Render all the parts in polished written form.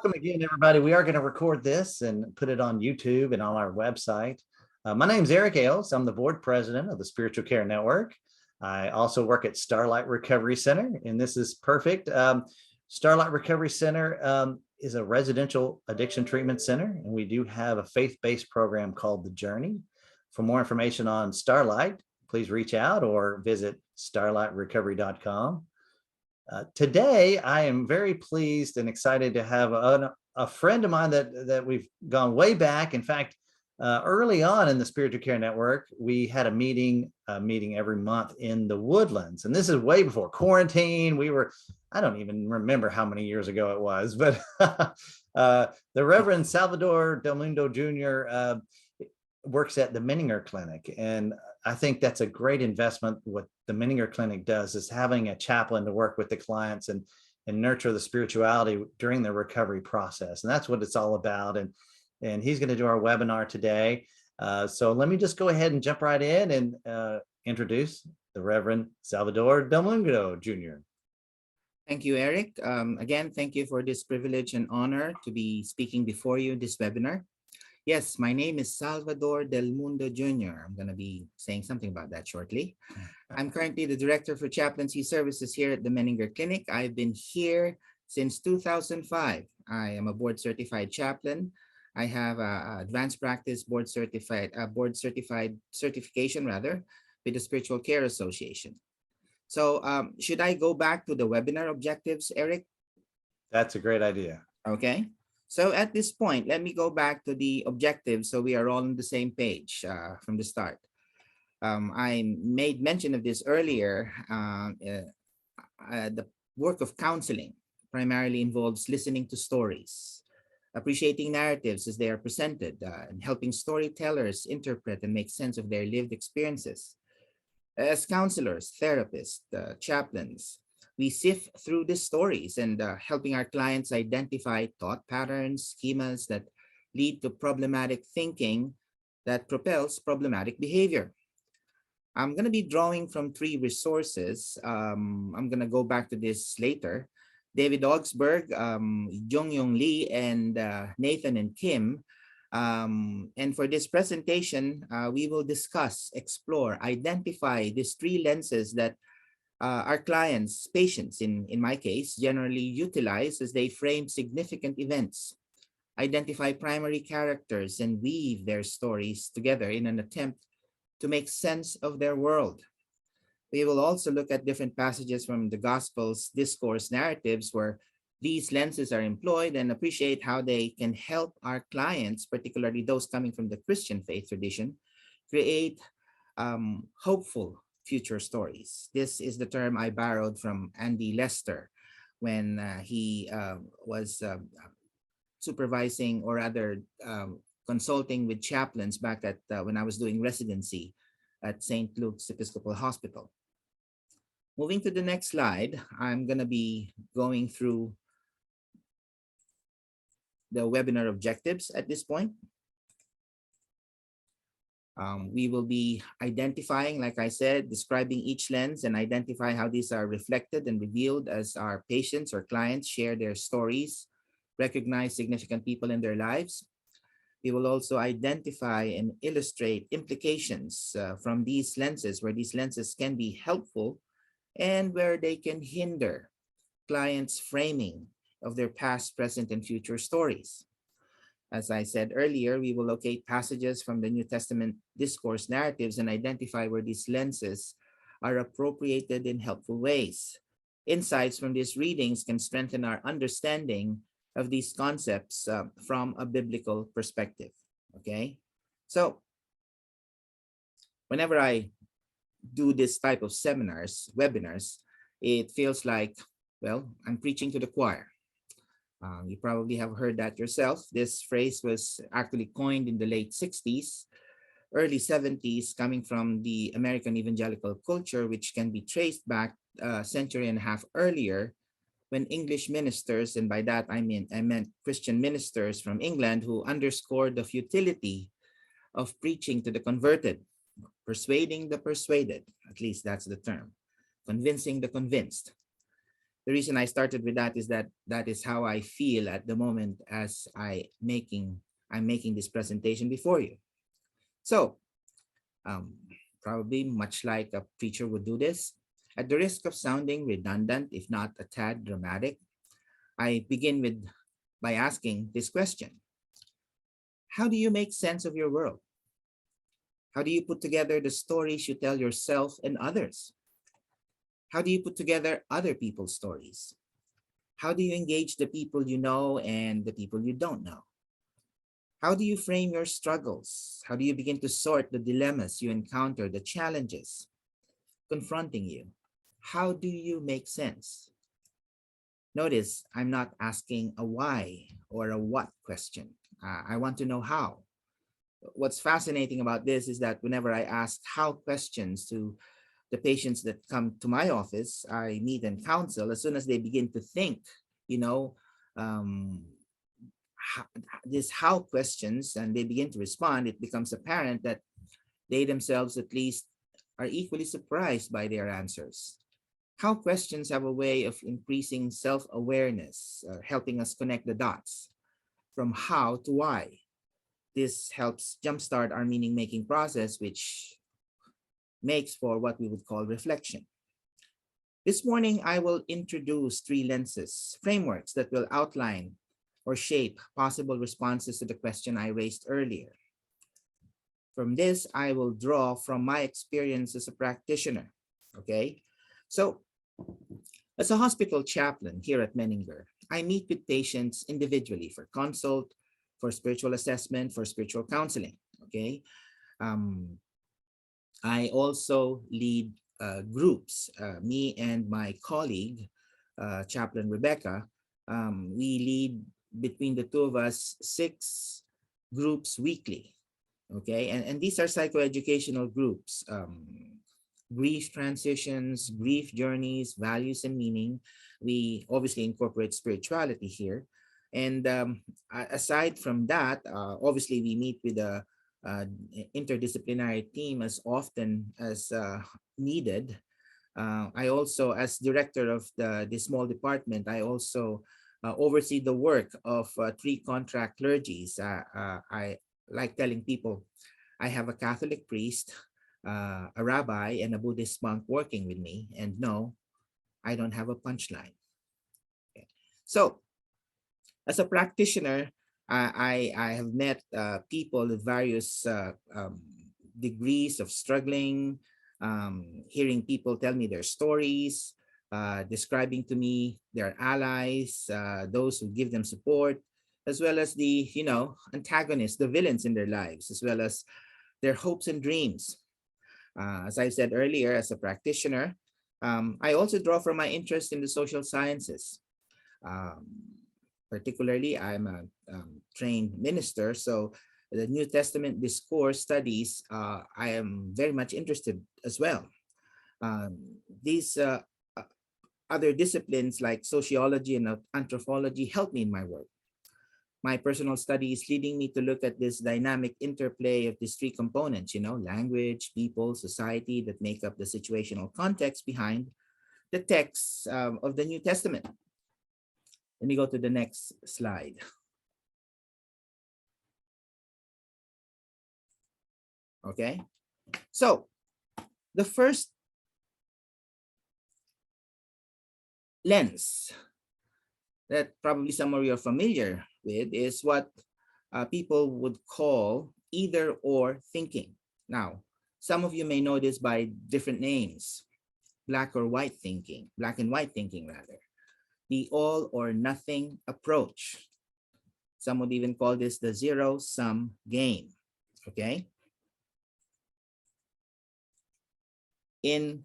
Welcome again, everybody. We are going to record this and put it on YouTube and on our website. My name is Eric Ailes. I'm the board president of the Spiritual Care Network. I also work at Starlite Recovery Center, and this is perfect. Starlite Recovery Center is a residential addiction treatment center, and we do have a faith-based program called The Journey. For more information on Starlite, please reach out or visit starliterecovery.com. Today, I am very pleased and excited to have a friend of mine that we've gone way back. In fact, early on in the Spiritual Care Network, we had a meeting every month in the Woodlands. And this is way before quarantine. I don't even remember how many years ago it was, but the Reverend Salvador Delmundo Jr. Works at the Menninger Clinic. And I think that's a great investment. What the Menninger Clinic does is having a chaplain to work with the clients and nurture the spirituality during the recovery process. And that's what it's all about. And he's going to do our webinar today. So let me just go ahead and jump right in and introduce the Reverend Salvador Delmundo Jr. Thank you, Eric. Again, thank you for this privilege and honor to be speaking before you this webinar. Yes, my name is Salvador Delmundo Jr. I'm going to be saying something about that shortly. I'm currently the Director for Chaplaincy Services here at the Menninger Clinic. I've been here since 2005. I am a board-certified chaplain. I have a advanced practice board-certification with the Spiritual Care Association. So should I go back to the webinar objectives, Eric? That's a great idea. Okay. So at this point, let me go back to the objectives so we are all on the same page from the start. I made mention of this earlier. The work of counseling primarily involves listening to stories, appreciating narratives as they are presented, and helping storytellers interpret and make sense of their lived experiences. As counselors, therapists, chaplains, we sift through these stories and helping our clients identify thought patterns, schemas that lead to problematic thinking that propels problematic behavior. I'm going to be drawing from 3 resources. I'm going to go back to this later. David Augsburg, Jung Lee, and Nathan and Kim. And for this presentation, we will discuss, explore, identify these 3 lenses that our clients, patients in my case, generally utilize as they frame significant events, identify primary characters, and weave their stories together in an attempt to make sense of their world. We will also look at different passages from the Gospel's discourse narratives where these lenses are employed and appreciate how they can help our clients, particularly those coming from the Christian faith tradition, create hopeful future stories. This is the term I borrowed from Andy Lester when he was supervising or rather consulting with chaplains back at when I was doing residency at St. Luke's Episcopal Hospital. Moving to the next slide, I'm going to be going through the webinar objectives at this point. We will be identifying, like I said, describing each lens and identify how these are reflected and revealed as our patients or clients share their stories, recognize significant people in their lives. We will also identify and illustrate implications from these lenses, where these lenses can be helpful and where they can hinder clients' framing of their past, present, and future stories. As I said earlier, we will locate passages from the New Testament discourse narratives and identify where these lenses are appropriated in helpful ways. Insights from these readings can strengthen our understanding of these concepts from a biblical perspective. Okay, so whenever I do this type of webinars, it feels like, well, I'm preaching to the choir. You probably have heard that yourself. This phrase was actually coined in the late 60s, early 70s, coming from the American evangelical culture, which can be traced back a century and a half earlier when English ministers, and by that I meant Christian ministers from England, who underscored the futility of preaching to the converted, persuading the persuaded, at least that's the term, convincing the convinced. The reason I started with that is that that is how I feel at the moment as I'm making this presentation before you. So um, probably much like a preacher would do this, at the risk of sounding redundant, if not a tad dramatic, I begin with by asking this question: how do you make sense of your world? How do you put together the stories you tell yourself and others? How do you put together other people's stories? How do you engage the people you know and the people you don't know? How do you frame your struggles? How do you begin to sort the dilemmas you encounter, the challenges confronting you? How do you make sense? Notice I'm not asking a why or a what question. I want to know how. What's fascinating about this is that whenever I ask how questions to the patients that come to my office, I meet and counsel, as soon as they begin to think, you know, um, how, this how questions and they begin to respond, it becomes apparent that they themselves at least are equally surprised by their answers. How questions have a way of increasing self-awareness, helping us connect the dots from how to why. This helps jumpstart our meaning-making process, which makes for what we would call reflection. This morning, I will introduce three lenses, frameworks that will outline or shape possible responses to the question I raised earlier. From this, I will draw from my experience as a practitioner. Okay, so as a hospital chaplain here at Menninger, I meet with patients individually for consult, for spiritual assessment, for spiritual counseling. Okay, um, I also lead groups. Me and my colleague, Chaplain Rebecca, we lead between the two of us 6 groups weekly. Okay, and these are psychoeducational groups. Grief transitions, grief journeys, values and meaning. We obviously incorporate spirituality here. And aside from that, obviously we meet with a interdisciplinary team as often as needed. I also, as director of the small department, I also oversee the work of 3 contract clergies. I like telling people I have a Catholic priest, a rabbi, and a Buddhist monk working with me. And no, I don't have a punchline. Okay. So, as a practitioner, I have met people with various degrees of struggling, hearing people tell me their stories, describing to me their allies, those who give them support, as well as the antagonists, the villains in their lives, as well as their hopes and dreams. As I said earlier, as a practitioner, I also draw from my interest in the social sciences. Um, Particularly, I'm a trained minister, so the New Testament discourse studies, I am very much interested as well. These other disciplines like sociology and anthropology help me in my work. My personal study is leading me to look at this dynamic interplay of these 3 components, language, people, society, that make up the situational context behind the texts of the New Testament. Let me go to the next slide. Okay, so the first lens that probably some of you are familiar with is what people would call either or thinking. Now, some of you may know this by different names: black or white thinking, black and white thinking rather, the all or nothing approach. Some would even call this the zero-sum game. Okay. In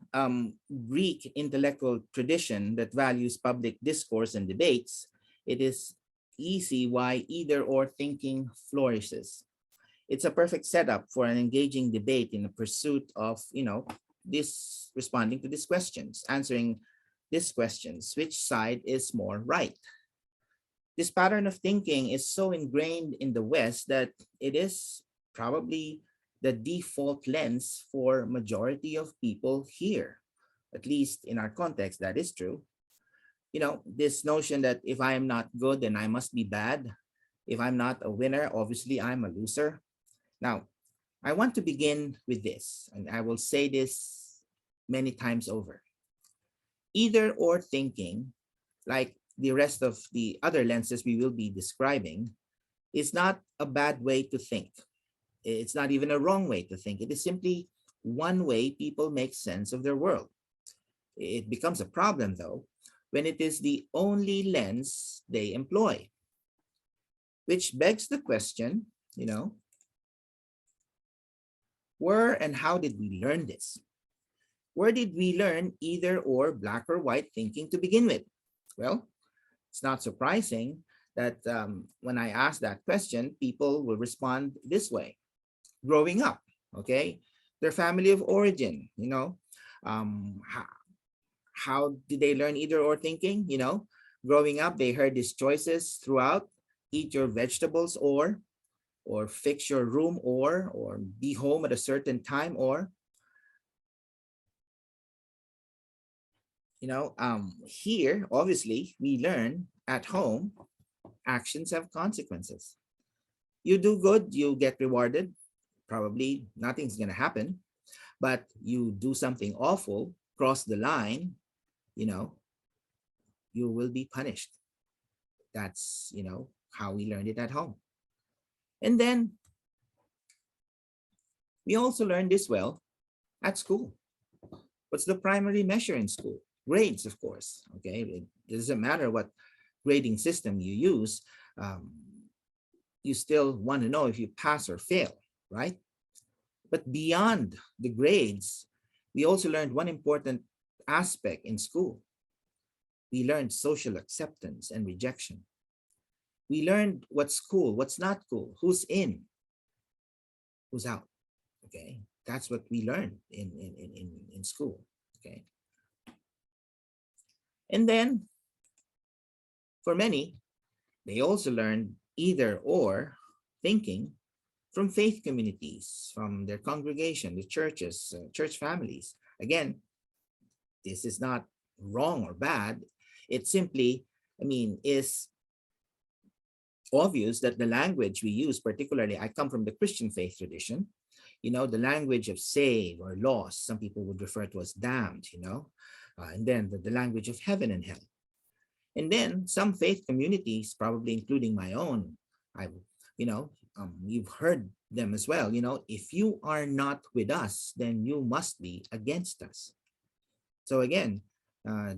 Greek intellectual tradition that values public discourse and debates, it is easy why either or thinking flourishes. It's a perfect setup for an engaging debate in the pursuit of, this responding to these questions, answering these questions: which side is more right? This pattern of thinking is so ingrained in the West that it is probably the default lens for majority of people here. At least in our context, that is true. this notion that if I am not good, then I must be bad. If I'm not a winner, obviously I'm a loser. Now, I want to begin with this, and I will say this many times over. Either or thinking, like the rest of the other lenses we will be describing, is not a bad way to think. It's not even a wrong way to think. It is simply one way people make sense of their world. It becomes a problem, though, when it is the only lens they employ, which begs the question, where and how did we learn this? Where did we learn either or black or white thinking to begin with? Well, it's not surprising that when I ask that question, people will respond this way. Growing up, okay, their family of origin, how did they learn either or thinking? Growing up, they heard these choices throughout: eat your vegetables, or fix your room, or be home at a certain time, or here, obviously, we learn at home actions have consequences. You do good, you get rewarded. Probably nothing's going to happen. But you do something awful, cross the line, you know, you will be punished. That's, how we learned it at home. And then we also learn this well at school. What's the primary measure in school? Grades, of course. Okay, it doesn't matter what grading system you use. You still want to know if you pass or fail, right? But beyond the grades, we also learned one important aspect in school. We learned social acceptance and rejection. We learned what's cool, what's not cool, who's in, who's out. Okay, that's what we learned in school. Okay, and then for many, they also learned either or thinking from faith communities, from their congregation, the churches, church families. Again, this is not wrong or bad. It simply, is obvious that the language we use, particularly, I come from the Christian faith tradition, the language of save or lost, some people would refer to as damned, and then the language of heaven and hell. And then some faith communities, probably including my own, you've heard them as well. If you are not with us, then you must be against us. So again,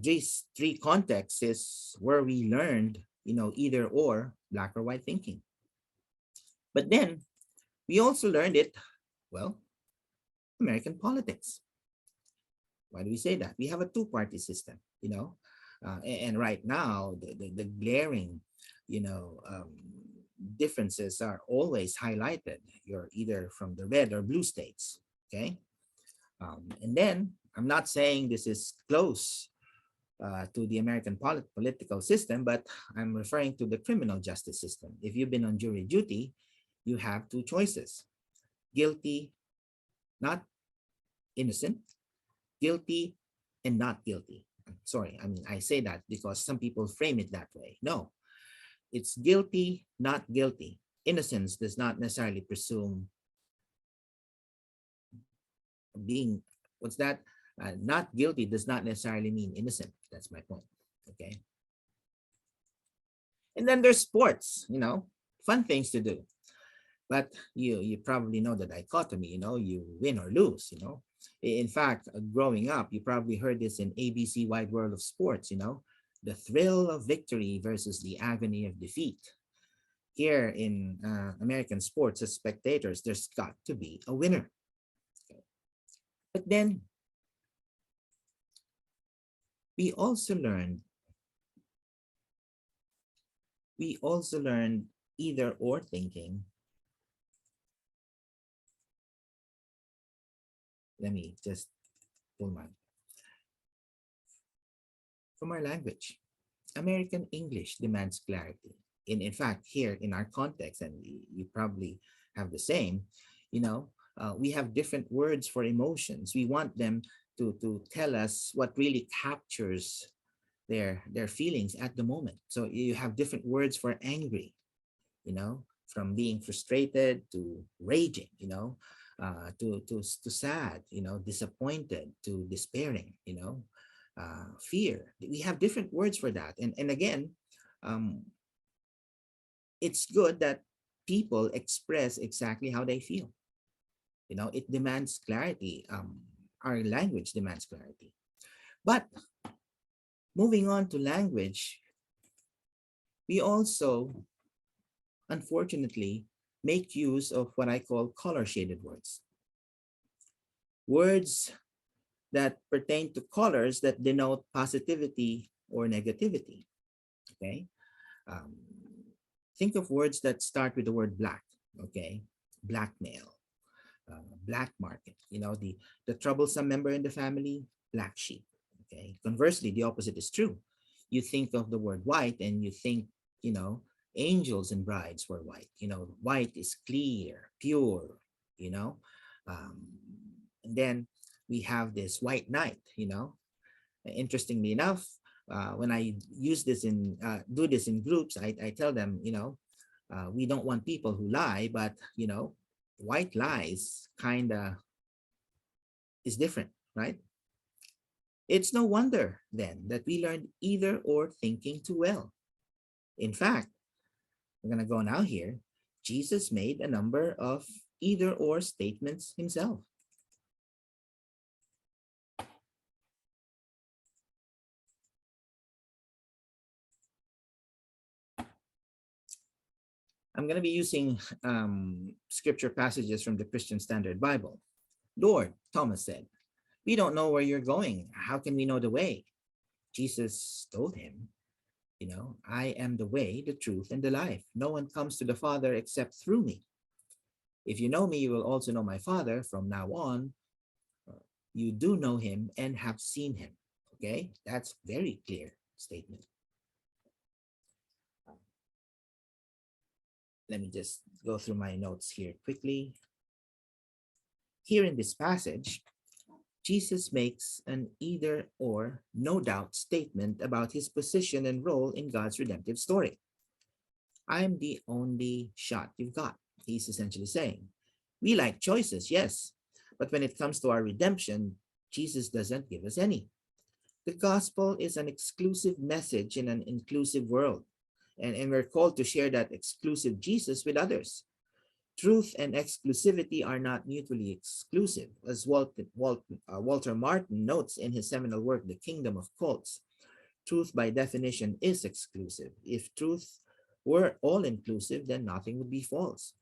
these three contexts is where we learned, either or, black or white thinking. But then we also learned it, well, American politics. Why do we say that? We have a two-party system, and right now the glaring, differences are always highlighted. You're either from the red or blue states, okay? And then I'm not saying this is close to the American political system, but I'm referring to the criminal justice system. If you've been on jury duty, you have two choices: guilty, not innocent, guilty, and not guilty. Sorry, I say that because some people frame it that way. No, it's guilty, not guilty. Innocence does not necessarily presume being, what's that? Not guilty does not necessarily mean innocent. That's my point. Okay. And then there's sports, fun things to do. But you probably know the dichotomy, you win or lose, In fact, growing up, you probably heard this in ABC Wide World of Sports, the thrill of victory versus the agony of defeat. Here in American sports, as spectators, there's got to be a winner. But then we also learned either or thinking. Let me just pull mine. From our language, American English demands clarity. In fact, here in our context, and you probably have the same, we have different words for emotions. We want them to tell us what really captures their feelings at the moment. So you have different words for angry, from being frustrated to raging, to sad, disappointed to despairing, fear. We have different words for that. And again, um, it's good that people express exactly how they feel. It demands clarity. Our language demands clarity. But moving on to language, we also, unfortunately, make use of what I call color shaded words. Words that pertain to colors that denote positivity or negativity. Okay. Um, think of words that start with the word black. Okay. Blackmail, black market, the troublesome member in the family, black sheep. Okay. Conversely, the opposite is true. You think of the word white and you think, you know, angels and brides were white. White is clear, pure, you know. Um, and then we have this white knight, Interestingly enough, when I use this do this in groups, I tell them, we don't want people who lie, but white lies kind of is different, right? It's no wonder then that we learned either or thinking too well. In fact, we're going to go now here. Jesus made a number of either or statements himself. I'm going to be using scripture passages from the Christian Standard Bible. Lord, Thomas said, we don't know where you're going. How can we know the way? Jesus told him, I am the way, the truth, and the life. No one comes to the Father except through me. If you know me, you will also know my Father. From now on, you do know him and have seen him. Okay, that's very clear statement. Let me just go through my notes here quickly. Here in this passage, Jesus makes an either or, no doubt statement about his position and role in God's redemptive story. I'm the only shot you've got, he's essentially saying. We like choices, yes, but when it comes to our redemption, Jesus doesn't give us any. The gospel is an exclusive message in an inclusive world, and we're called to share that exclusive Jesus with others. Truth and exclusivity are not mutually exclusive, as Walter Martin notes in his seminal work, The Kingdom of Cults. Truth, by definition, is exclusive. If truth were all inclusive, then nothing would be false.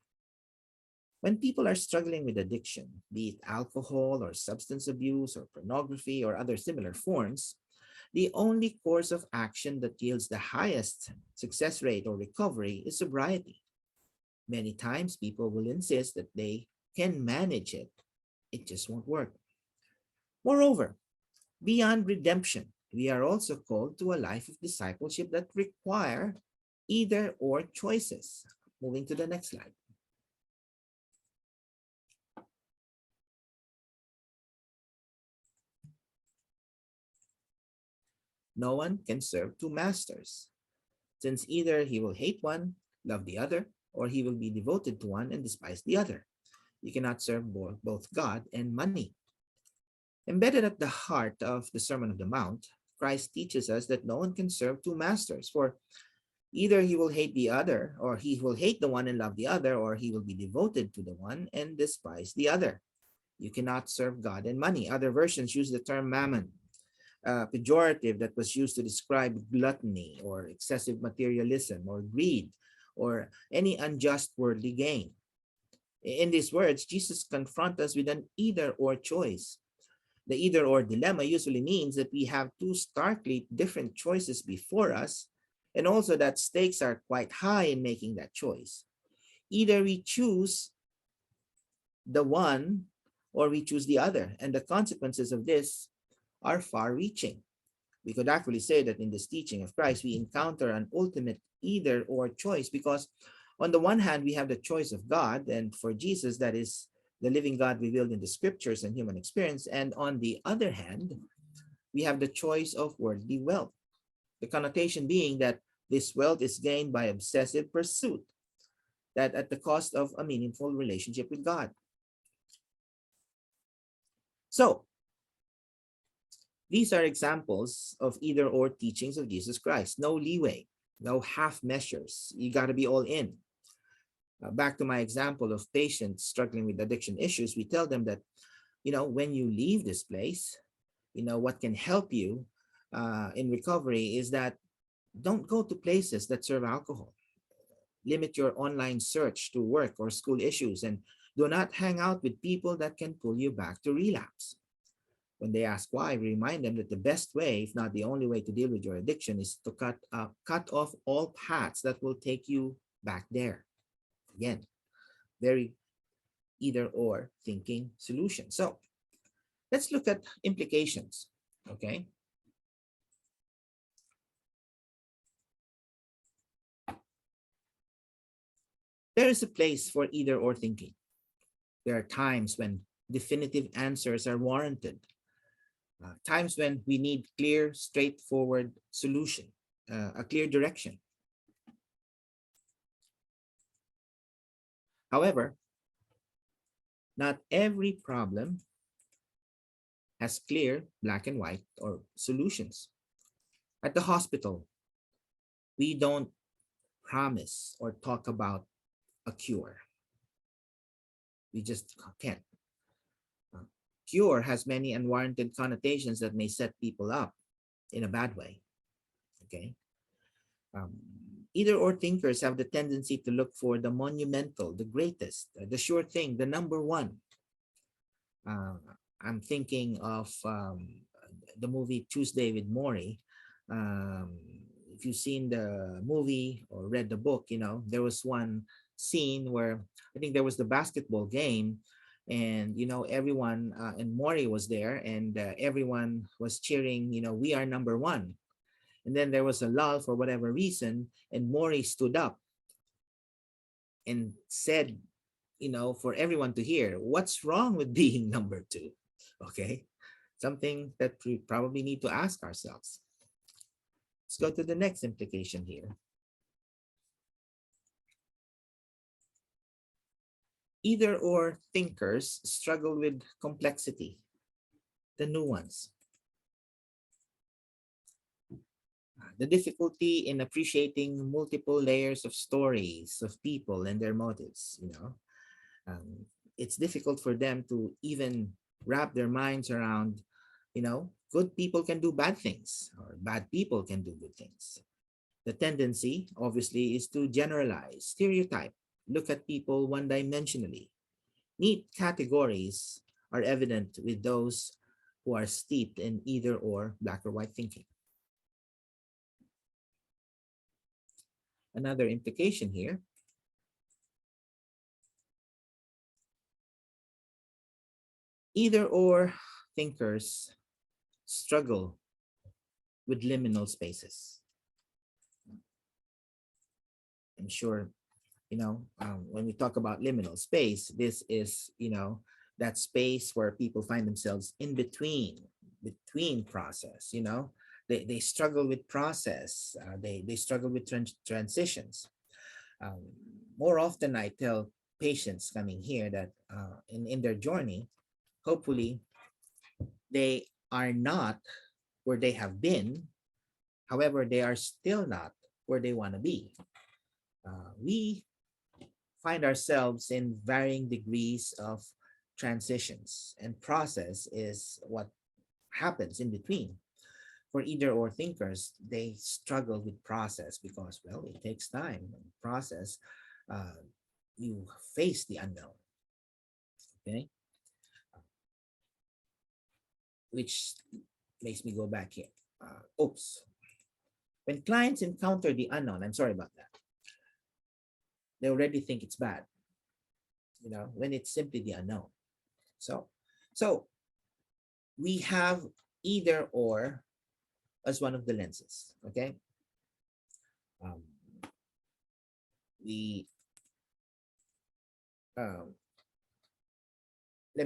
When people are struggling with addiction, be it alcohol or substance abuse or pornography or other similar forms, the only course of action that yields the highest success rate or recovery is sobriety. Many times people will insist that they can manage it. It just won't work. Moreover, beyond redemption, we are also called to a life of discipleship that require either or choices. Moving to the next slide. No one can serve two masters, since either he will hate one, love the other, or he will be devoted to one and despise the other. You cannot serve both God and money. Embedded at the heart of the Sermon on the Mount, Christ teaches us that no one can serve two masters, for either he will hate the other, or he will hate the one and love the other, or he will be devoted to the one and despise the other. You cannot serve God and money. Other versions use the term mammon, pejorative that was used to describe gluttony or excessive materialism or greed or any unjust worldly gain. In these words, Jesus confronts us with an either or choice. The either or dilemma usually means that we have two starkly different choices before us, and also that stakes are quite high in making that choice. Either we choose the one or we choose the other, and the consequences of this are far reaching. We could actually say that in this teaching of Christ, we encounter an ultimate either or choice because, on the one hand, we have the choice of God, and for Jesus, that is the living God revealed in the scriptures and human experience. And on the other hand, we have the choice of worldly wealth. The connotation being that this wealth is gained by obsessive pursuit, that at the cost of a meaningful relationship with God. So, these are examples of either or teachings of Jesus Christ. No leeway, no half measures. You got to be all in. Back to my example of patients struggling with addiction issues, we tell them that, when you leave this place, what can help you in recovery is that don't go to places that serve alcohol. Limit your online search to work or school issues, and do not hang out with people that can pull you back to relapse. When they ask why, we remind them that the best way, if not the only way to deal with your addiction, is to cut off all paths that will take you back there. Again, very either or thinking solution. So let's look at implications. Okay. There is a place for either or thinking. There are times when definitive answers are warranted, times when we need clear, straightforward solution, a clear direction. However, not every problem has clear black and white or solutions. At the hospital, we don't promise or talk about a cure. We just can't. Cure has many unwarranted connotations that may set people up in a bad way. Okay. Um, Either or thinkers have the tendency to look for the monumental, the greatest, the sure thing, the number one. I'm thinking of the movie Tuesday with Maury. If you've seen the movie or read the book, there was one scene where I think there was the basketball game, and everyone and Maury was there, and everyone was cheering, we are number one. And then there was a lull for whatever reason, and Maury stood up and said, for everyone to hear, what's wrong with being number two? Okay, something that we probably need to ask ourselves. Let's go to the next implication here. Either or thinkers struggle with complexity, the nuance, the difficulty in appreciating multiple layers of stories of people and their motives. It's difficult for them to even wrap their minds around, good people can do bad things or bad people can do good things. The tendency, obviously, is to generalize, stereotype, look at people one-dimensionally. Neat categories are evident with those who are steeped in either or black or white thinking. Another implication here. Either or thinkers struggle with liminal spaces. I'm sure, when we talk about liminal space, this is, that space where people find themselves in between process, they struggle with process, they struggle with transitions. More often I tell patients coming here that in their journey, hopefully they are not where they have been. However, they are still not where they want to be. We find ourselves in varying degrees of transitions, and process is what happens in between. For either or thinkers, they struggle with process because, well, it takes time. Process, you face the unknown. Okay, which makes me go back here. Oops. When clients encounter the unknown, I'm sorry about that, they already think it's bad, when it's simply the unknown. So we have either or as one of the lenses. Okay. We let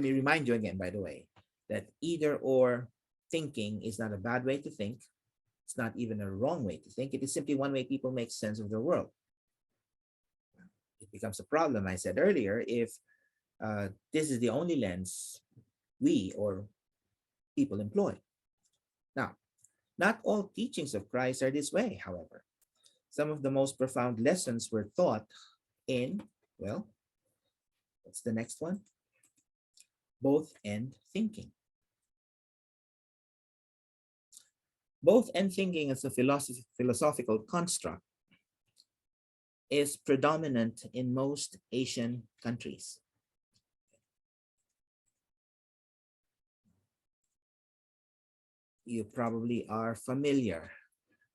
me remind you again, by the way, that either or thinking is not a bad way to think. It's not even a wrong way to think. It is simply one way people make sense of the world. It becomes a problem, I said earlier, if this is the only lens we or people employ. Now, not all teachings of Christ are this way, however. Some of the most profound lessons were taught in, well, what's the next one? Both and thinking. Both and thinking as a philosophical construct is predominant in most Asian countries. You probably are familiar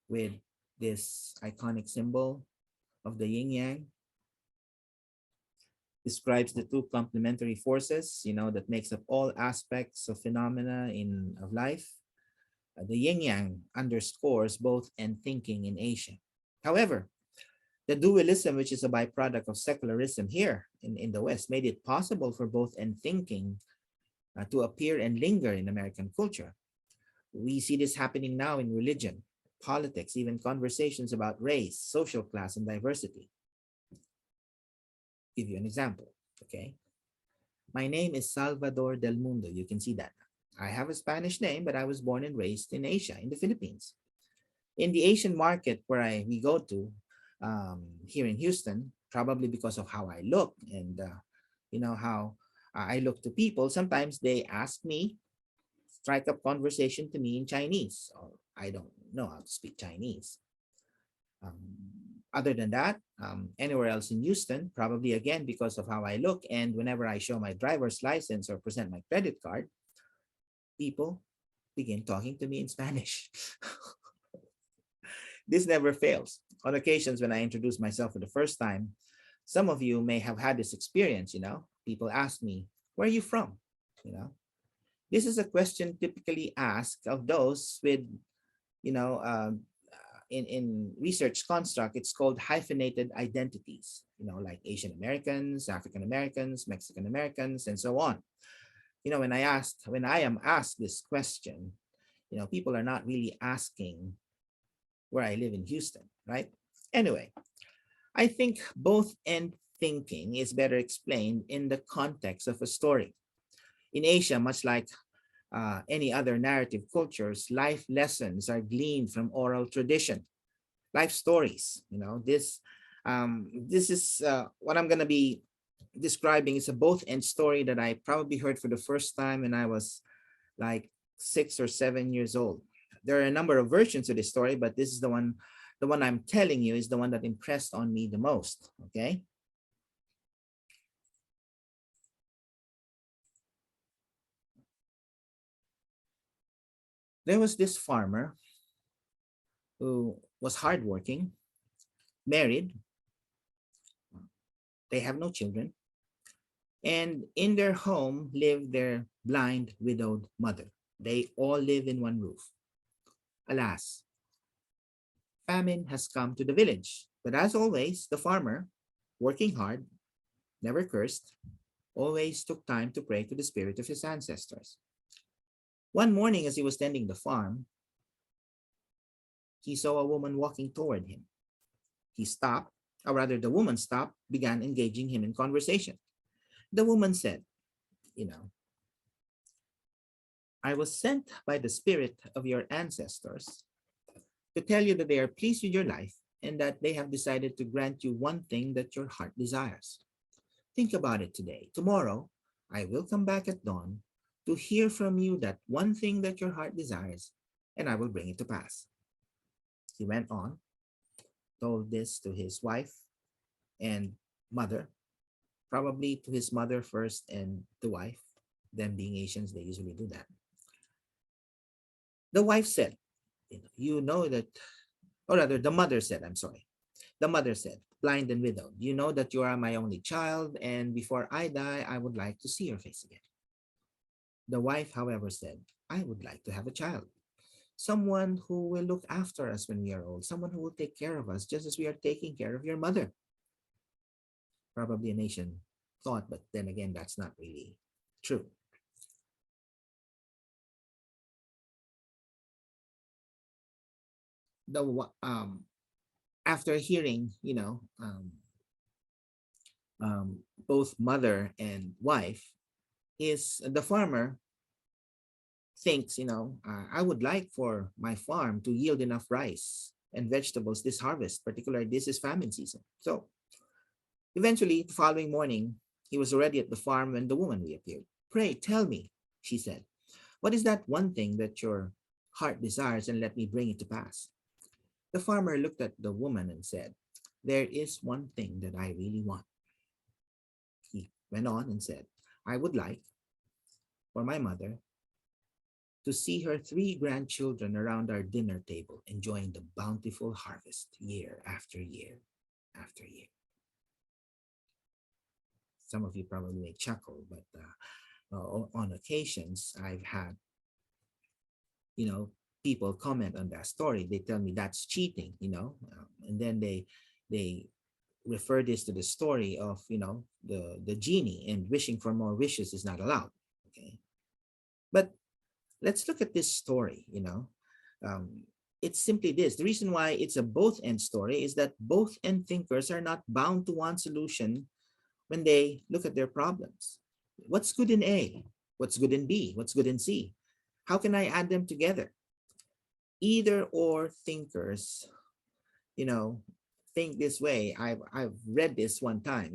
with this iconic symbol of the yin yang. Describes the two complementary forces, that makes up all aspects of phenomena of life. The yin yang underscores both and thinking in Asia. However, the dualism, which is a byproduct of secularism here in the West, made it possible for both and thinking to appear and linger in American culture. We see this happening now in religion, politics, even conversations about race, social class, and diversity. Give you an example, okay? My name is Salvador Delmundo. You can see that. I have a Spanish name, but I was born and raised in Asia, in the Philippines. In the Asian market where we go to here in Houston, probably because of how I look and how I look to people, sometimes they ask me, strike up conversation to me in Chinese, or I don't know how to speak Chinese. Other than that, anywhere else in Houston, probably again because of how I look, and whenever I show my driver's license or present my credit card, people begin talking to me in Spanish. This never fails. On occasions when I introduce myself for the first time, some of you may have had this experience, people ask me, where are you from? This is a question typically asked of those with, in research construct, it's called hyphenated identities, like Asian Americans, African Americans, Mexican Americans, and so on. When I am asked this question, people are not really asking where I live in Houston, right? Anyway, I think both and thinking is better explained in the context of a story. In Asia, much like any other narrative cultures, life lessons are gleaned from oral tradition, life stories. This is what I'm going to be describing is a both and story that I probably heard for the first time when I was like 6 or 7 years old. There are a number of versions of this story, but this is the one I'm telling you is the one that impressed on me the most. Okay. There was this farmer who was hardworking, married. They have no children. And in their home lived their blind, widowed mother. They all live in one roof. Alas, famine has come to the village. But as always, the farmer, working hard, never cursed, always took time to pray to the spirit of his ancestors. One morning, as he was tending the farm, he saw a woman walking toward him. He stopped, or rather, the woman stopped, began engaging him in conversation. The woman said, I was sent by the spirit of your ancestors to tell you that they are pleased with your life and that they have decided to grant you one thing that your heart desires. Think about it today. Tomorrow, I will come back at dawn to hear from you that one thing that your heart desires, and I will bring it to pass. He went on, told this to his wife and mother, probably to his mother first and the wife. Them being Asians, they usually do that. The wife said, that, or rather, the mother said, I'm sorry. The mother said, blind and widowed, you know that you are my only child, and before I die, I would like to see your face again. The wife, however, said, I would like to have a child. Someone who will look after us when we are old, someone who will take care of us just as we are taking care of your mother. Probably an Asian thought, but then again, that's not really true. after hearing, both mother and wife, is the farmer thinks, I would like for my farm to yield enough rice and vegetables this harvest, particularly this is famine season. So eventually, the following morning, he was already at the farm when the woman reappeared. Pray, tell me, she said, what is that one thing that your heart desires, and let me bring it to pass? The farmer looked at the woman and said, there is one thing that I really want. He went on and said, I would like for my mother to see her three grandchildren around our dinner table enjoying the bountiful harvest year after year after year. Some of you probably may chuckle, but on occasions I've had, people comment on that story. They tell me that's cheating, and then they refer this to the story of, the genie, and wishing for more wishes is not allowed. Okay, but let's look at this story. It's simply this. The reason why it's a both end story is that both end thinkers are not bound to one solution when they look at their problems. What's good in A? What's good in B? What's good in C? How can I add them together? Either or thinkers, you know, think this way. I've read this one time,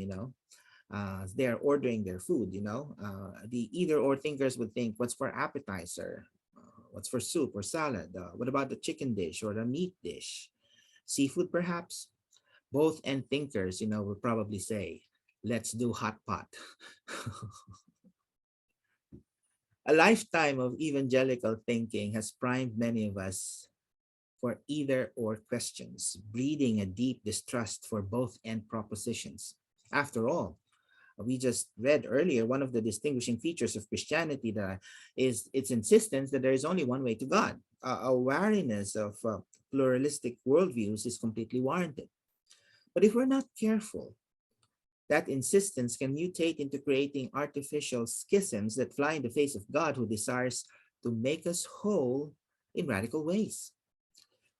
they're ordering their food, the either or thinkers would think, what's for appetizer? What's for soup or salad? What about the chicken dish or the meat dish? Seafood, perhaps? Both end thinkers, will probably say, let's do hot pot. A lifetime of evangelical thinking has primed many of us for either or questions, breeding a deep distrust for both end propositions. After all, we just read earlier, one of the distinguishing features of Christianity that is its insistence that there is only one way to God. A wariness of pluralistic worldviews is completely warranted. But if we're not careful, that insistence can mutate into creating artificial schisms that fly in the face of God, who desires to make us whole in radical ways.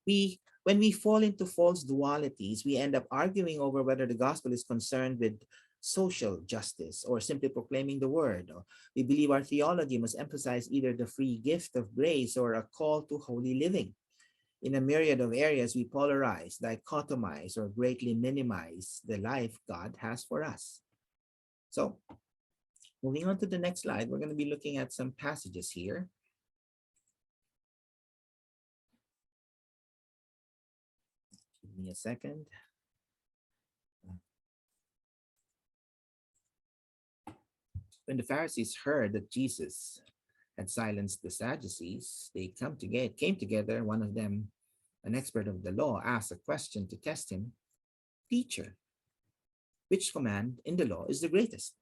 When we fall into false dualities, we end up arguing over whether the gospel is concerned with social justice or simply proclaiming the word. We believe our theology must emphasize either the free gift of grace or a call to holy living. In a myriad of areas, we polarize, dichotomize, or greatly minimize the life God has for us. So, moving on to the next slide, we're going to be looking at some passages here. Give me a second. When the Pharisees heard that Jesus had silenced the Sadducees, they came together. One of them, an expert of the law, asked a question to test him. Teacher, which command in the law is the greatest?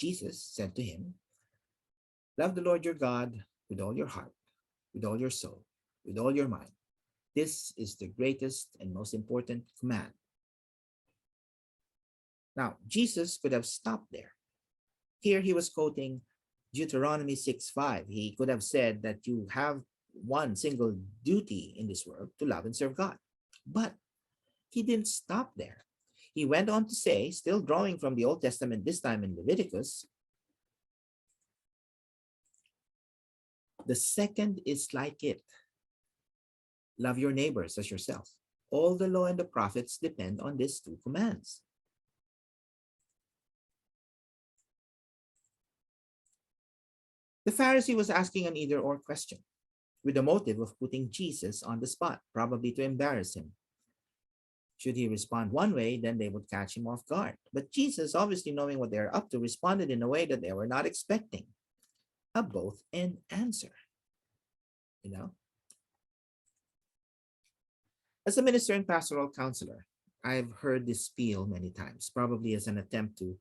Jesus, said to him, love the Lord your God with all your heart, with all your soul, with all your mind. This is the greatest and most important command. Now, Jesus could have stopped there. Here he was quoting Deuteronomy 6:5. He could have said that you have one single duty in this world, to love and serve God. But he didn't stop there. He went on to say, still drawing from the Old Testament, this time in Leviticus, the second is like it. Love your neighbors as yourself. All the law and the prophets depend on these two commands. The Pharisee was asking an either or question with the motive of putting Jesus on the spot, probably to embarrass him. Should he respond one way, then they would catch him off guard. But Jesus, obviously knowing what they're up to, responded in a way that they were not expecting. A both and answer. As a minister and pastoral counselor, I've heard this spiel many times, probably as an attempt to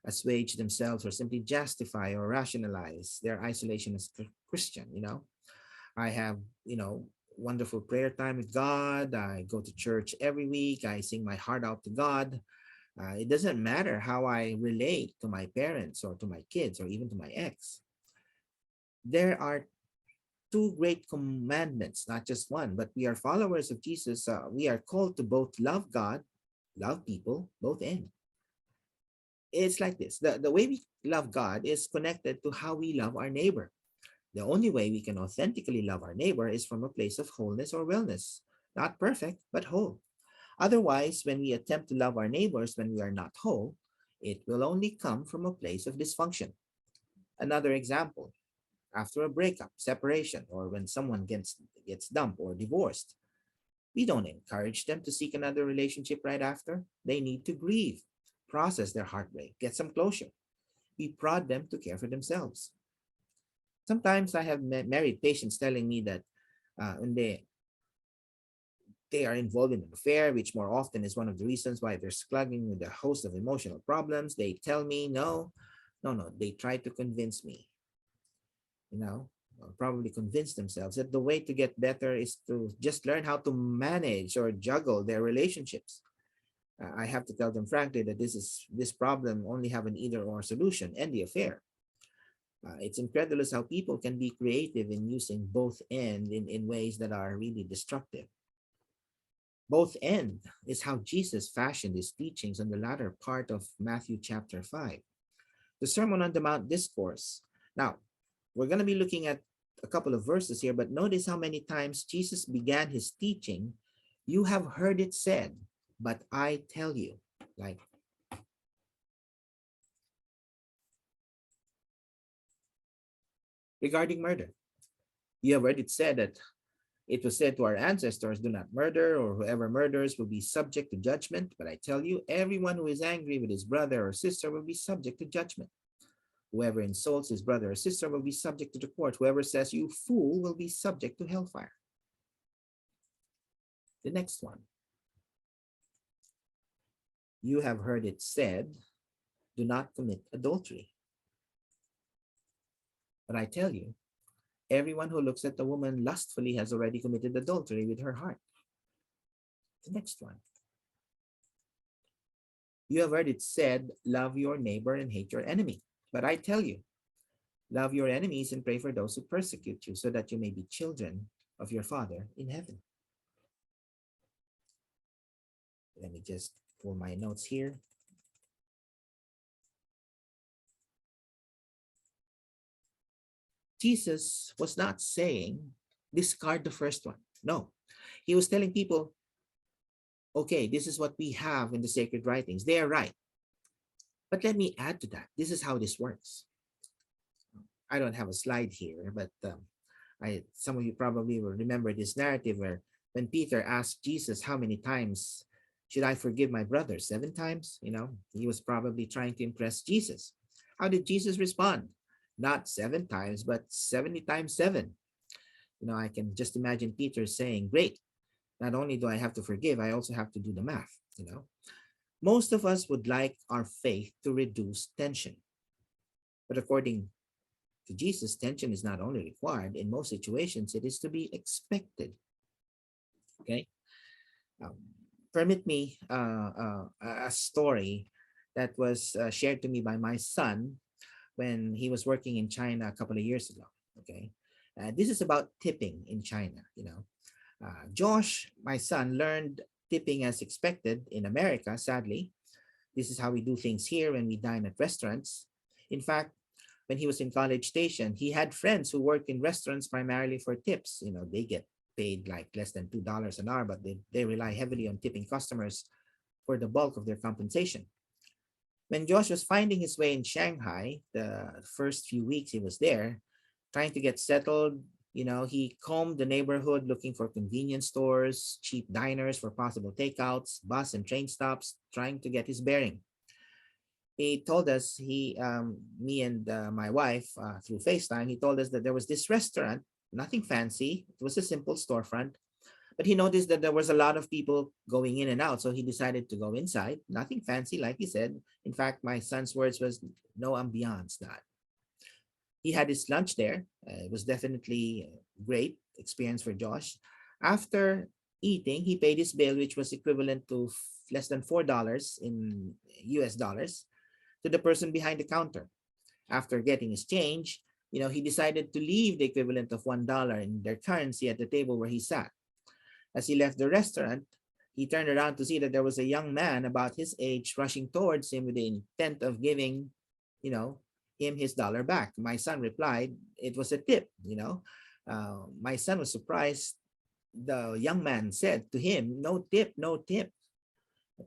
assuage themselves or simply justify or rationalize their isolation as Christian. I have, wonderful prayer time with God. I go to church every week. I sing my heart out to God. It doesn't matter how I relate to my parents or to my kids or even to my ex. There are two great commandments, not just one, but we are followers of Jesus. We are called to both love God, love people, both ends. It's like this. The way we love God is connected to how we love our neighbor. The only way we can authentically love our neighbor is from a place of wholeness or wellness. Not perfect, but whole. Otherwise, when we attempt to love our neighbors when we are not whole, it will only come from a place of dysfunction. Another example, after a breakup, separation, or when someone gets dumped or divorced, we don't encourage them to seek another relationship right after. They need to grieve, process their heartbreak, get some closure. We prod them to care for themselves. Sometimes I have married patients telling me that when they are involved in an affair, which more often is one of the reasons why they're struggling with a host of emotional problems, they tell me, no, no, no, they try to convince me, you know, or probably convince themselves that the way to get better is to just learn how to manage or juggle their relationships. I have to tell them frankly that this problem only have an either or solution, end the affair. It's incredulous how people can be creative in using both end in ways that are really destructive. Both end is how Jesus fashioned his teachings on the latter part of Matthew chapter 5, the Sermon on the Mount discourse. Now, we're going to be looking at a couple of verses here, but notice how many times Jesus began his teaching. You have heard it said, but I tell you. Like, regarding murder, you have heard it said that it was said to our ancestors, do not murder, or whoever murders will be subject to judgment. But I tell you, everyone who is angry with his brother or sister will be subject to judgment. Whoever insults his brother or sister will be subject to the court. Whoever says, you fool, will be subject to hellfire. The next one. You have heard it said, do not commit adultery. But I tell you, everyone who looks at a woman lustfully has already committed adultery with her heart. The next one. You have heard it said, love your neighbor and hate your enemy. But I tell you, love your enemies and pray for those who persecute you, so that you may be children of your Father in heaven. Let me just pull my notes here. Jesus was not saying, discard the first one. No, he was telling people, okay, this is what we have in the sacred writings. They are right. But let me add to that. This is how this works. I don't have a slide here, but some of you probably will remember this narrative where when Peter asked Jesus, how many times should I forgive my brother? 7 times? You know, he was probably trying to impress Jesus. How did Jesus respond? Not 7 times, but 70 times 7. You know, I can just imagine Peter saying, great, not only do I have to forgive, I also have to do the math, you know. Most of us would like our faith to reduce tension. But according to Jesus, tension is not only required, in most situations, it is to be expected. Okay? Um, Permit me a story that was shared to me by my son when he was working in China a couple of years ago. Okay? This is about tipping in China, you know. Josh, my son, learned tipping as expected in America, sadly. This is how we do things here when we dine at restaurants. In fact, when he was in College Station, he had friends who work in restaurants primarily for tips. You know, they get paid like less than $2 an hour, but they rely heavily on tipping customers for the bulk of their compensation. When Josh was finding his way in Shanghai, the first few weeks he was there, trying to get settled, you know, he combed the neighborhood looking for convenience stores, cheap diners for possible takeouts, bus and train stops, trying to get his bearing. He told us, me and my wife through FaceTime, he told us that there was this restaurant, nothing fancy. It was a simple storefront, but he noticed that there was a lot of people going in and out. So he decided to go inside, nothing fancy, like he said. In fact, my son's words was, no ambiance, that. He had his lunch there. It was definitely a great experience for Josh. After eating, he paid his bill, which was equivalent to less than $4 in US dollars to the person behind the counter. After getting his change, he decided to leave the equivalent of $1 in their currency at the table where he sat. As he left the restaurant, he turned around to see that there was a young man about his age rushing towards him with the intent of giving, him his dollar back. My son replied, it was a tip, My son was surprised. The young man said to him, no tip, no tip.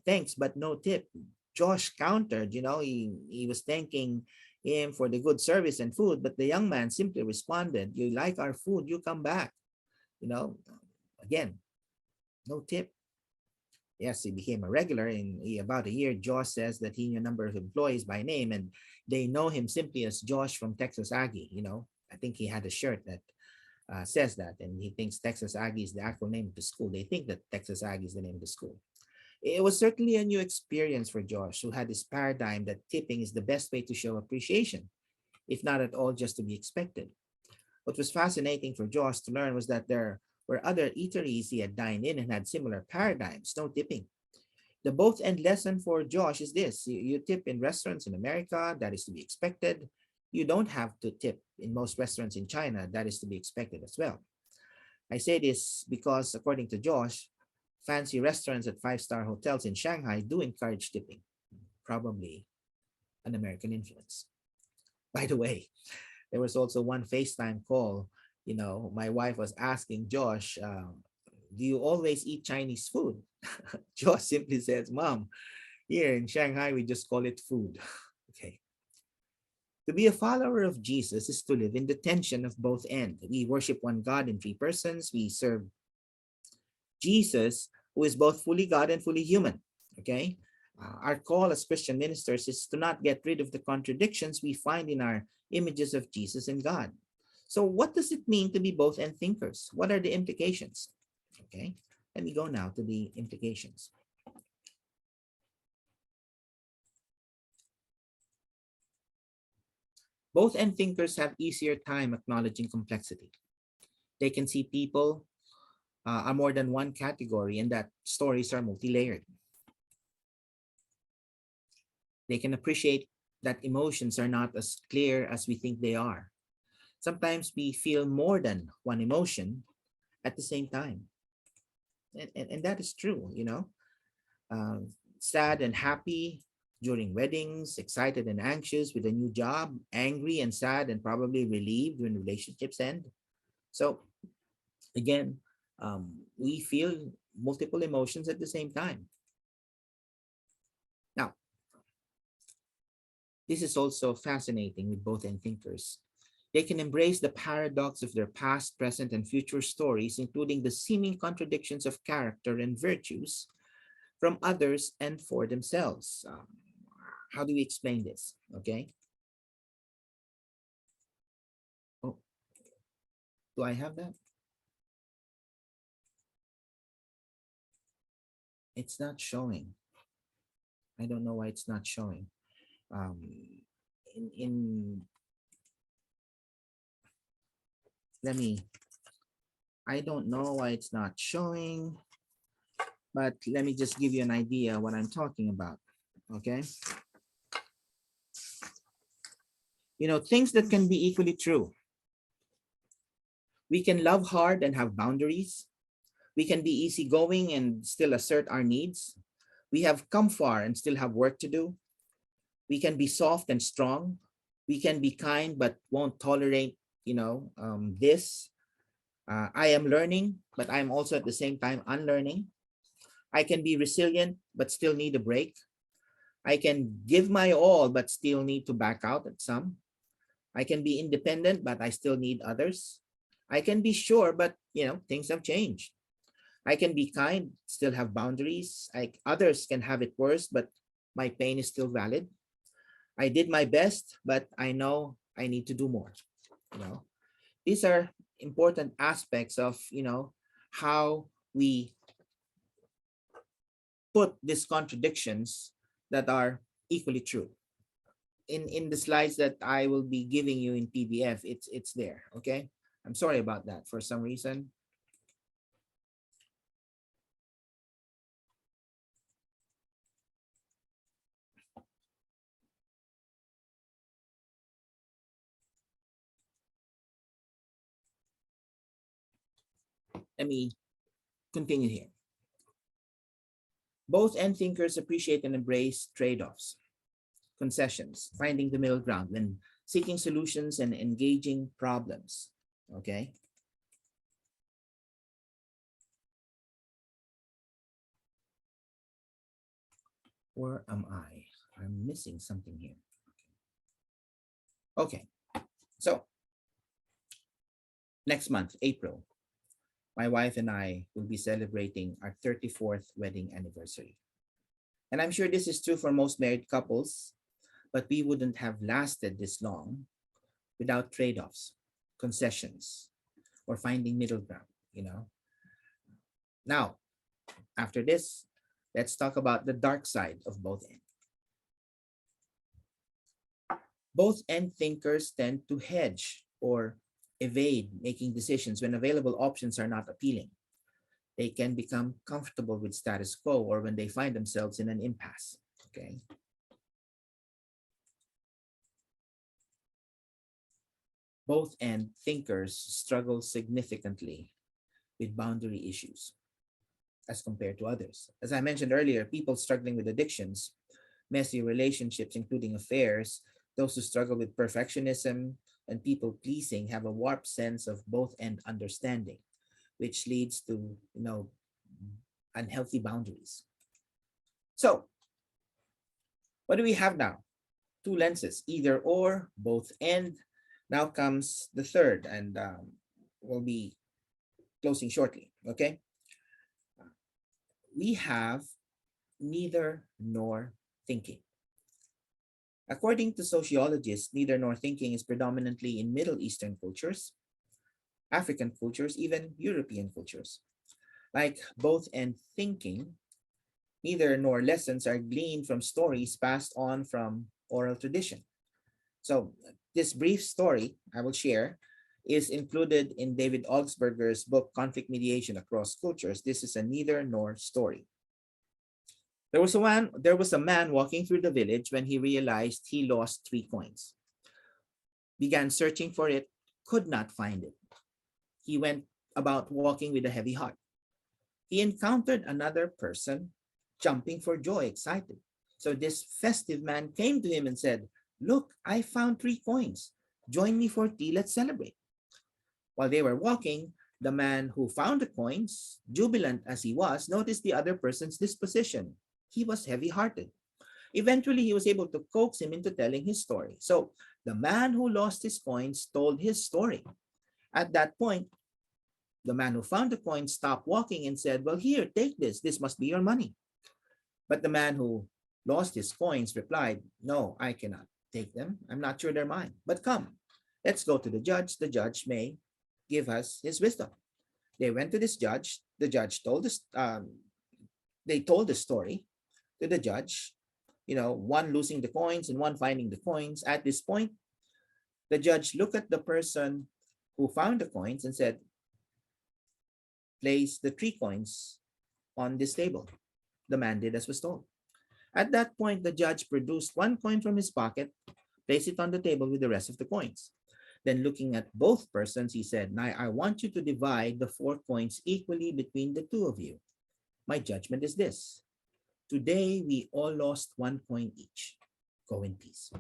Thanks, but no tip. Josh countered, he was thanking him for the good service and food, but the young man simply responded, you like our food, you come back. Again, no tip. Yes, he became a regular. In about a year, Josh says that he knew a number of employees by name, and they know him simply as Josh from Texas Aggie. I think he had a shirt that says that, and he thinks Texas Aggie is the actual name of the school. They think that Texas Aggie is the name of the school. It was certainly a new experience for Josh, who had this paradigm that tipping is the best way to show appreciation, if not at all just to be expected. What was fascinating for Josh to learn was that there were other eateries he had dined in and had similar paradigms, no tipping. The both end lesson for Josh is this: you tip in restaurants in America, that is to be expected. You don't have to tip in most restaurants in China, that is to be expected as well. I say this because, according to Josh, fancy restaurants at five-star hotels in Shanghai do encourage tipping, probably an American influence. By the way, there was also one FaceTime call. My wife was asking Josh, do you always eat Chinese food? Josh simply says, Mom, here in Shanghai, we just call it food. Okay. To be a follower of Jesus is to live in the tension of both ends. We worship one God in three persons. We serve Jesus, who is both fully God and fully human. Okay. Our call as Christian ministers is to not get rid of the contradictions we find in our images of Jesus and God. So what does it mean to be both end thinkers? What are the implications? Okay, let me go now to the implications. Both end thinkers have easier time acknowledging complexity. They can see people are more than one category and that stories are multi-layered. They can appreciate that emotions are not as clear as we think they are. Sometimes we feel more than one emotion at the same time. And that is true, sad and happy during weddings, excited and anxious with a new job, angry and sad and probably relieved when relationships end. So again, we feel multiple emotions at the same time. Now, this is also fascinating with both end thinkers. They can embrace the paradox of their past, present, and future stories, including the seeming contradictions of character and virtues from others and for themselves. How do we explain this? Okay. Oh, do I have that? It's not showing. I don't know why it's not showing. I don't know why it's not showing, but let me just give you an idea what I'm talking about. Okay. Things that can be equally true. We can love hard and have boundaries. We can be easygoing and still assert our needs. We have come far and still have work to do. We can be soft and strong. We can be kind but won't tolerate, this. I am learning, but I'm also at the same time unlearning. I can be resilient but still need a break. I can give my all but still need to back out at some. I can be independent but I still need others. I can be sure, but things have changed. I can be kind, still have boundaries. Others can have it worse, but my pain is still valid. I did my best, but I know I need to do more. These are important aspects of how we put these contradictions that are equally true. In the slides that I will be giving you in PDF, it's there. Okay, I'm sorry about that for some reason. let me continue here. Both end thinkers appreciate and embrace trade-offs, concessions, finding the middle ground when seeking solutions and engaging problems. Okay. Where am I? I'm missing something here. Okay. So next month, April, my wife and I will be celebrating our 34th wedding anniversary. And I'm sure this is true for most married couples, but we wouldn't have lasted this long without trade-offs, concessions, or finding middle ground. Now, after this, let's talk about the dark side of both ends. Both end thinkers tend to hedge or evade making decisions when available options are not appealing. They can become comfortable with status quo or when they find themselves in an impasse. Okay. Both end thinkers struggle significantly with boundary issues as compared to others. As I mentioned earlier, people struggling with addictions, messy relationships, including affairs, those who struggle with perfectionism and people pleasing have a warped sense of both end understanding, which leads to, unhealthy boundaries. So, what do we have now? Two lenses, either or, both end. Now comes the third, and we'll be closing shortly. Okay. We have neither nor thinking. According to sociologists, neither nor thinking is predominantly in Middle Eastern cultures, African cultures, even European cultures. Like both and thinking, neither nor lessons are gleaned from stories passed on from oral tradition. So this brief story I will share is included in David Augsburger's book, Conflict Mediation Across Cultures. This is a neither nor story. There was a man walking through the village when he realized he lost 3 coins. Began searching for it, could not find it. He went about walking with a heavy heart. He encountered another person jumping for joy, excited. So this festive man came to him and said, "Look, I found 3 coins. Join me for tea, let's celebrate." While they were walking, the man who found the coins, jubilant as he was, noticed the other person's disposition. He was heavy-hearted. Eventually, he was able to coax him into telling his story. So the man who lost his coins told his story. At that point, the man who found the coins stopped walking and said, "Well, here, take this. This must be your money." But the man who lost his coins replied, "No, I cannot take them. I'm not sure they're mine. But come, let's go to the judge. The judge may give us his wisdom." They went to this judge. The judge told us, they told the story to the judge, one losing the coins and one finding the coins. At this point, the judge looked at the person who found the coins and said, "Place the 3 coins on this table." The man did as was told. At that point, the judge produced 1 coin from his pocket, placed it on the table with the rest of the coins. Then looking at both persons, he said, "Now I want you to divide the 4 coins equally between the 2 of you. My judgment is this. Today, we all lost 1 coin each. Go in peace."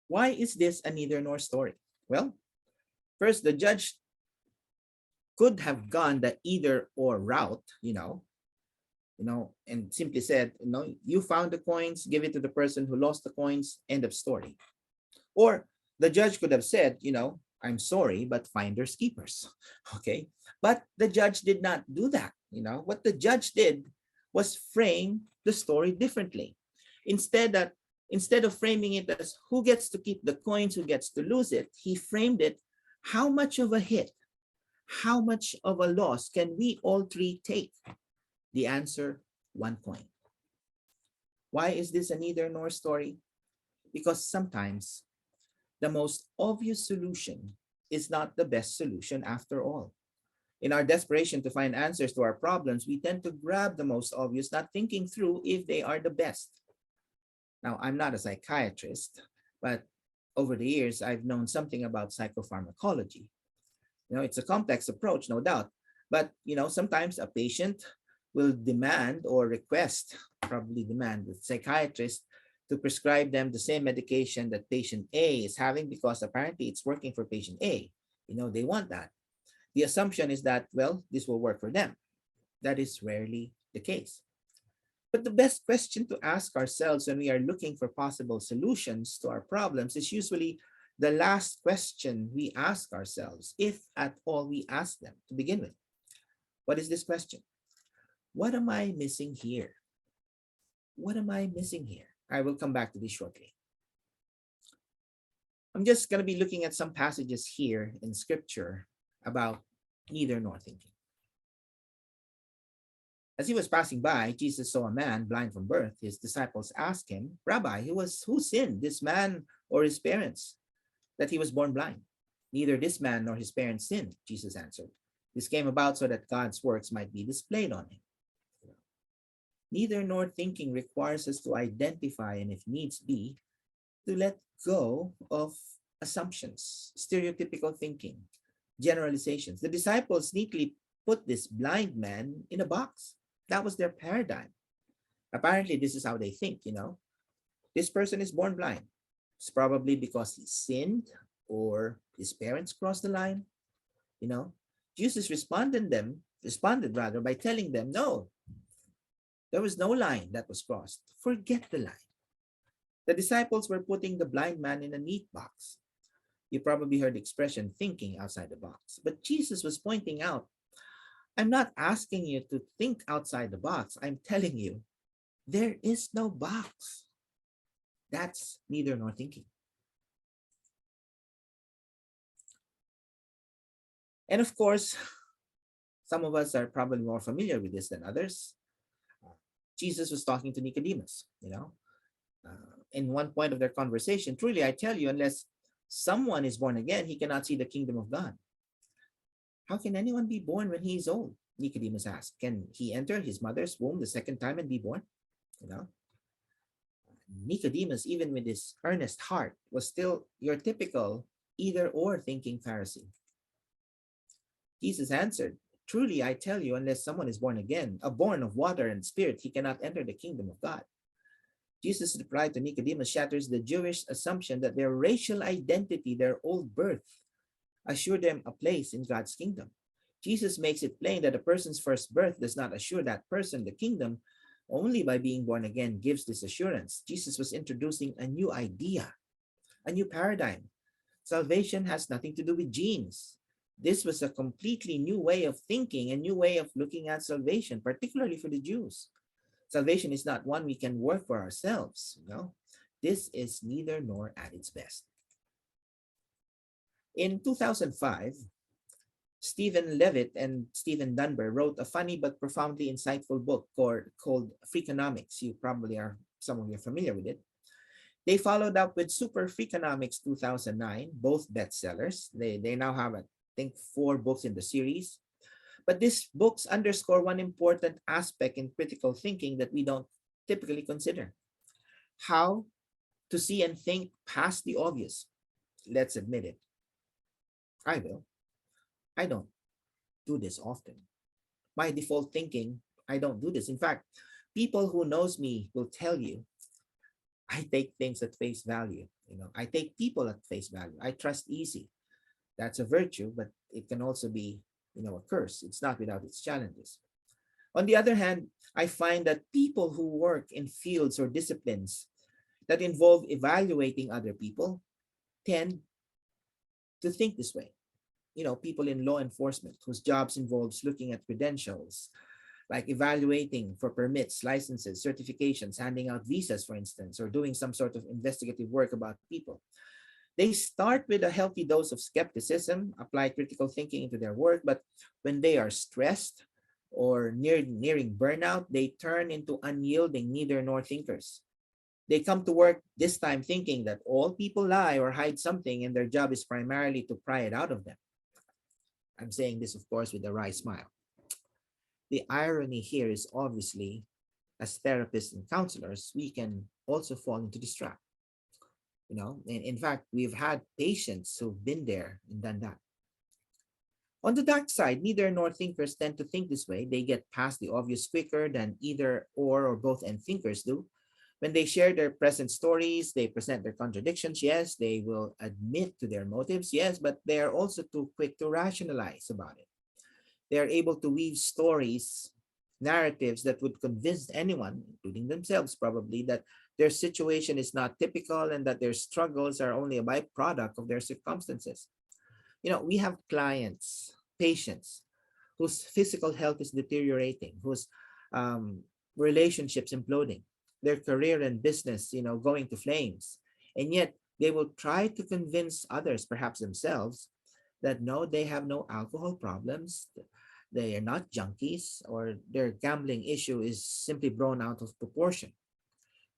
Why is this a neither nor story? Well, first, the judge could have gone the either or route, and simply said, "You found the coins, give it to the person who lost the coins, end of story." Or the judge could have said, "I'm sorry, but finders keepers." Okay. But the judge did not do that. What the judge did was frame the story differently. Instead of framing it as who gets to keep the coins, who gets to lose it, he framed it, how much of a hit, how much of a loss can we all 3 take? The answer, 1 coin. Why is this a neither nor story? Because sometimes the most obvious solution is not the best solution after all. In our desperation to find answers to our problems, we tend to grab the most obvious, not thinking through if they are the best. Now, I'm not a psychiatrist, but Over the years, I've known something about psychopharmacology. It's a complex approach, no doubt. But, sometimes a patient will demand or request, probably demand the psychiatrist to prescribe them the same medication that patient A is having because apparently it's working for patient A. They want that. The assumption is that, well, this will work for them. That is rarely the case. But the best question to ask ourselves when we are looking for possible solutions to our problems is usually the last question we ask ourselves, if at all we ask them to begin with. What is this question? What am I missing here? What am I missing here? I will come back to this shortly. I'm just going to be looking at some passages here in scripture about neither nor thinking. As he was passing by, Jesus saw a man blind from birth. His disciples asked him, Rabbi, who sinned, this man or his parents, that he was born blind? Neither this man nor his parents sinned, Jesus answered. This came about so that God's works might be displayed on him. Neither nor thinking requires us to identify and, if needs be, to let go of assumptions, stereotypical thinking, generalizations. The disciples neatly put this blind man in a box. That was their paradigm. Apparently, this is how they think, This person is born blind. It's probably because he sinned or his parents crossed the line, Jesus responded rather by telling them, no, there was no line that was crossed. Forget the line. The disciples were putting the blind man in a neat box. You probably heard the expression thinking outside the box. But Jesus was pointing out, I'm not asking you to think outside the box. I'm telling you, there is no box. That's neither nor thinking. And of course, some of us are probably more familiar with this than others. Jesus was talking to Nicodemus, in one point of their conversation, truly I tell you, unless someone is born again, he cannot see the kingdom of God. How can anyone be born when he is old? Nicodemus asked. Can he enter his mother's womb the second time and be born? Nicodemus, even with his earnest heart, was still your typical either or thinking Pharisee. Jesus answered, truly I tell you, unless someone is born again, born of water and spirit, he cannot enter the kingdom of God. Jesus' reply to Nicodemus shatters the Jewish assumption that their racial identity, their old birth, assure them a place in God's kingdom. Jesus makes it plain that a person's first birth does not assure that person the kingdom. Only by being born again gives this assurance. Jesus was introducing a new idea, a new paradigm. Salvation has nothing to do with genes. This was a completely new way of thinking, a new way of looking at salvation, particularly for the Jews. Salvation is not one we can work for ourselves. This is neither nor at its best. In 2005, Stephen Levitt and Stephen Dunbar wrote a funny but profoundly insightful book called Freakonomics. Some of you are familiar with it. They followed up with Super Freakonomics 2009, both bestsellers. They now have, I think, 4 books in the series. But these books underscore one important aspect in critical thinking that we don't typically consider: how to see and think past the obvious. Let's admit it. I will. I don't do this often. My default thinking, I don't do this. In fact, people who knows me will tell you, I take things at face value. I take people at face value. I trust easy. That's a virtue, but it can also be, a curse. It's not without its challenges. On the other hand, I find that people who work in fields or disciplines that involve evaluating other people tend to think this way. People in law enforcement whose jobs involves looking at credentials, like evaluating for permits, licenses, certifications, handing out visas, for instance, or doing some sort of investigative work about people. They start with a healthy dose of skepticism, apply critical thinking into their work, but when they are stressed or nearing burnout, they turn into unyielding neither nor thinkers. They come to work this time thinking that all people lie or hide something and their job is primarily to pry it out of them. I'm saying this, of course, with a wry smile. The irony here is obviously, as therapists and counselors, we can also fall into this trap. In fact, we've had patients who've been there and done that. On the dark side, neither nor thinkers tend to think this way. They get past the obvious quicker than either or both end thinkers do. When they share their present stories, they present their contradictions. Yes, they will admit to their motives. Yes, but they are also too quick to rationalize about it. They are able to weave stories, narratives that would convince anyone, including themselves probably, that their situation is not typical and that their struggles are only a byproduct of their circumstances. We have clients, patients whose physical health is deteriorating, whose um, relationships imploding, their career and business, going to flames. And yet they will try to convince others, perhaps themselves, that no, they have no alcohol problems, they are not junkies, or their gambling issue is simply blown out of proportion.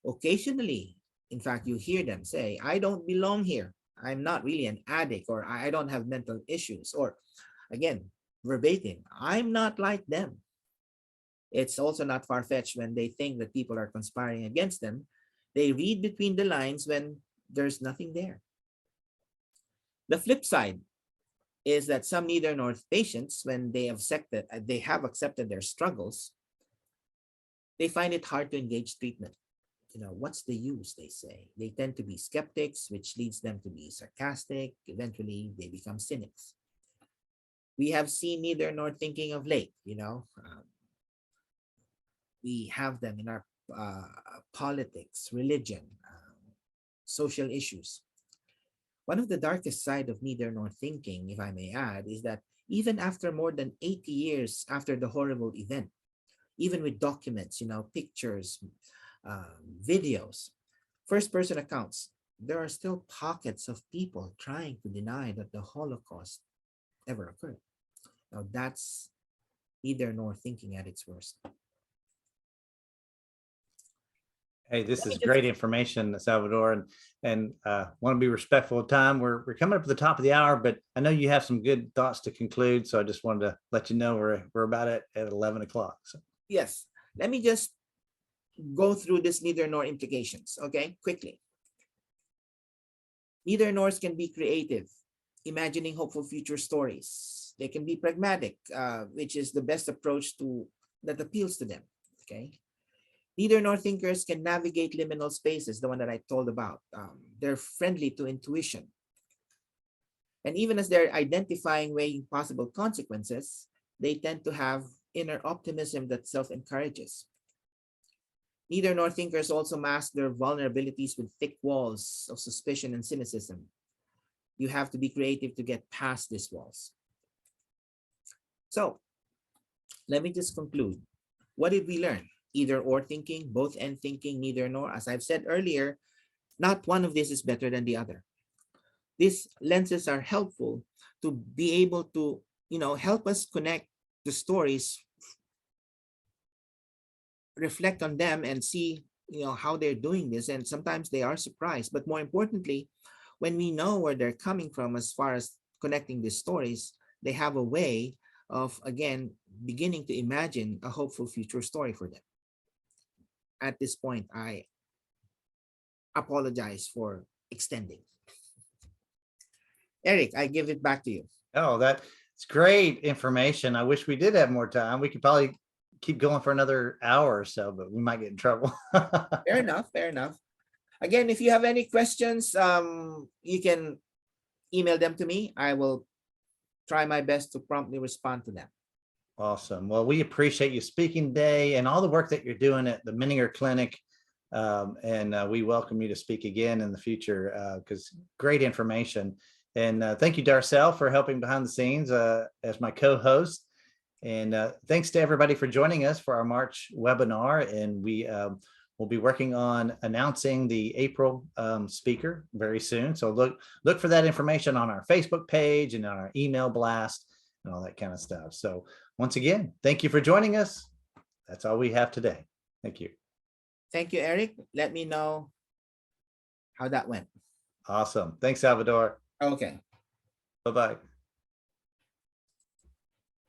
Occasionally, in fact, you hear them say, I don't belong here. I'm not really an addict, or I don't have mental issues. Or again, verbatim, I'm not like them. It's also not far fetched when they think that people are conspiring against them. They read between the lines when there's nothing there. The flip side is that some neither nor patients, when they have accepted their struggles, they find it hard to engage treatment. What's the use, they say. They tend to be skeptics, which leads them to be sarcastic. Eventually, they become cynics. We have seen neither nor thinking of late. We have them in our politics, religion, social issues. One of the darkest side of neither nor thinking, if I may add, is that even after more than 80 years after the horrible event, even with documents, pictures, videos, first person accounts, there are still pockets of people trying to deny that the Holocaust ever occurred. Now, that's neither nor thinking at its worst. Hey, this Let me is just, great information, Salvador, and want to be respectful of time. We're coming up to the top of the hour, but I know you have some good thoughts to conclude, so I just wanted to let you know we're about at 11 o'clock. So. yes, let me just go through this neither nor implications, okay, quickly. Neither nors can be creative, imagining hopeful future stories. They can be pragmatic, which is the best approach that appeals to them, okay? Neither nor thinkers can navigate liminal spaces, the one that I told about. They're friendly to intuition. And even as they're identifying weighing possible consequences, they tend to have inner optimism that self-encourages. Neither nor thinkers also mask their vulnerabilities with thick walls of suspicion and cynicism. You have to be creative to get past these walls. So, let me just conclude. What did we learn? Either or thinking, both and thinking, neither nor. As I've said earlier, not one of this is better than the other. These lenses are helpful to be able to, help us connect the stories, reflect on them and see, how they're doing this. And sometimes they are surprised. But more importantly, when we know where they're coming from as far as connecting these stories, they have a way of, again, beginning to imagine a hopeful future story for them. At this point, I apologize for extending. Eric, I give it back to you. Oh, that's great information. I wish we did have more time. We could probably keep going for another hour or so, but we might get in trouble. Fair enough. Fair enough. Again, if you have any questions, you can email them to me. I will try my best to promptly respond to them. Awesome. Well, we appreciate you speaking today and all the work that you're doing at the Menninger Clinic. And we welcome you to speak again in the future because great information. And thank you, Darcel, for helping behind the scenes as my co-host. And thanks to everybody for joining us for our March webinar. And we will be working on announcing the April speaker very soon. So look for that information on our Facebook page and on our email blast and all that kind of stuff. So once again, thank you for joining us. That's all we have today. Thank you. Thank you, Eric. Let me know how that went. Awesome. Thanks, Salvador. Okay. Bye-bye.